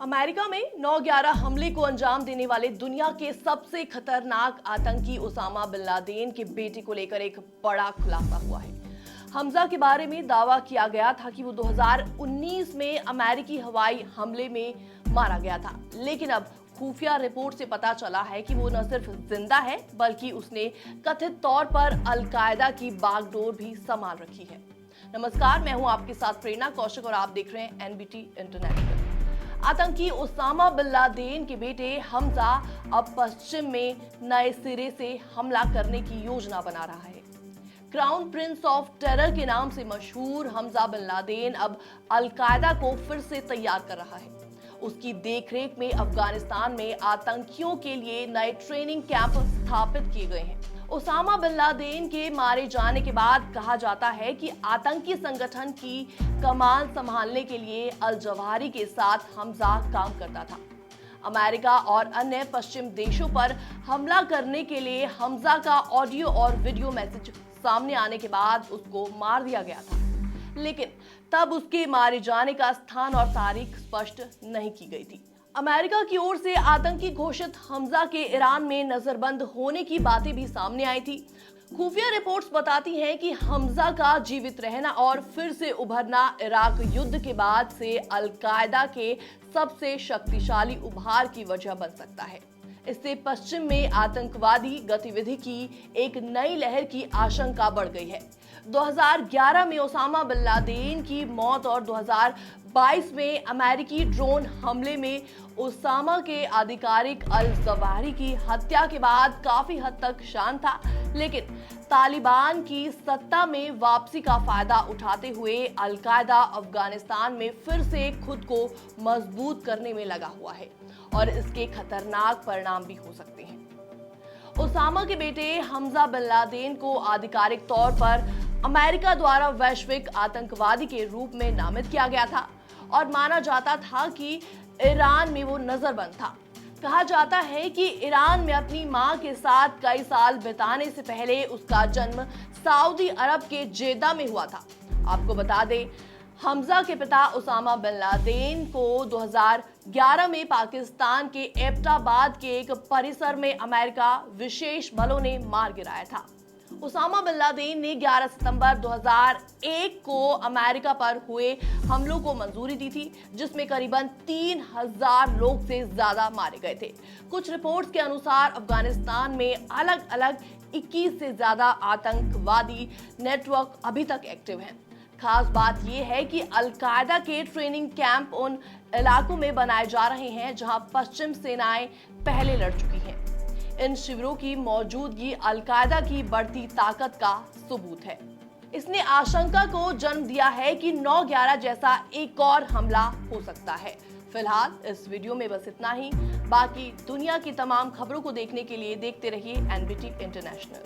America में 9/11 हमले को अंजाम देने वाले दुनिया के सबसे खतरनाक आतंकी उसामा बिन लादेन के बेटे को लेकर एक बड़ा खुलासा हुआ है। हमजा के बारे में दावा किया गया था कि वो 2019 में अमेरिकी हवाई हमले में मारा गया था, लेकिन अब खुफिया रिपोर्ट से पता चला है कि वो न सिर्फ जिंदा है बल्कि उसने कथित तौर पर अल-कायदा की बागडोर भी संभाल रखी है। नमस्कार, मैं हूं आपके साथ प्रेरणा कौशिक और आप देख रहे हैं एनबीटी इंटरनेशनल। आतंकी उसामा बिन लादेन के बेटे हमजा अब पश्चिम में नए सिरे से हमला करने की योजना बना रहा है। क्राउन प्रिंस ऑफ टेरर के नाम से मशहूर हमजा बिन लादेन अब अल-कायदा को फिर से तैयार कर रहा है। उसकी देखरेख में अफगानिस्तान में आतंकियों के लिए नए ट्रेनिंग कैंप स्थापित किए गए हैं। उसामा बिन लादेन के मारे जाने के बाद कहा जाता है कि आतंकी संगठन की कमान संभालने के लिए अल जवाहिरी के साथ हमजा काम करता था। अमेरिका और अन्य पश्चिम देशों पर हमला करने के लिए हमजा का ऑडियो और वीडियो मैसेज सामने आने के बाद उसको मार दिया गया था, लेकिन तब उसके मारे जाने का स्थान और तारीख स्पष्ट नहीं की गई थी। अमेरिका की ओर से आतंकी घोषित हमजा के ईरान में नजरबंद होने की बातें भी सामने आई थी। खुफिया रिपोर्ट्स बताती हैं कि हमजा का जीवित रहना और फिर से उभरना इराक युद्ध के बाद से अल-कायदा के सबसे शक्तिशाली उभार की वजह बन सकता है। इससे पश्चिम में आतंकवादी गतिविधि की एक नई लहर की आशंका बढ़ गई है। 2011 में उसामा बिन लादेन की मौत और 2022 में अमेरिकी ड्रोन हमले में उसामा के आधिकारिक अल जवाहिरी की हत्या के बाद काफी हद तक शांत था, लेकिन तालिबान की सत्ता में वापसी का फायदा उठाते हुए अल-कायदा अफगानिस्तान में फिर से खुद को मजबूत करने में लगा हुआ है और इसके खतरनाक परिणाम भी हो सकते हैं। उसामा के बेटे हमजा बिन लादेन को आधिकारिक तौर पर अमेरिका द्वारा वैश्विक आतंकवादी के रूप में नामित किया गया था और माना जाता था कि ईरान में वो नजरबंद था। कहा जाता है कि ईरान में अपनी मां के साथ कई साल बिताने से पहले उसका जन्म सऊदी अरब के जेद्दा में हुआ था। आपको बता दें, हमजा के पिता उसामा बिन लादेन को 2011 में पाकिस्तान के एबटाबाद के एक परिसर में अमेरिका विशेष बलों ने मार गिराया था। उसामा बिन लादेन ने 11 सितंबर 2001 को अमेरिका पर हुए हमलों को मंजूरी दी थी, जिसमें करीबन 3000 लोग से ज्यादा मारे गए थे। कुछ रिपोर्ट्स के अनुसार अफगानिस्तान में अलग अलग 21 से ज्यादा आतंकवादी नेटवर्क अभी तक एक्टिव हैं। खास बात यह है कि अल-कायदा के ट्रेनिंग कैंप उन इलाकों में बनाए जा रहे हैं जहां पश्चिम सेनाएं पहले लड़ चुकी हैं। इन शिविरों की मौजूदगी अल-कायदा की बढ़ती ताकत का सबूत है। इसने आशंका को जन्म दिया है कि 9/11 जैसा एक और हमला हो सकता है। फिलहाल इस वीडियो में बस इतना ही। बाकी दुनिया की तमाम खबरों को देखने के लिए देखते रहिए एनबीटी इंटरनेशनल।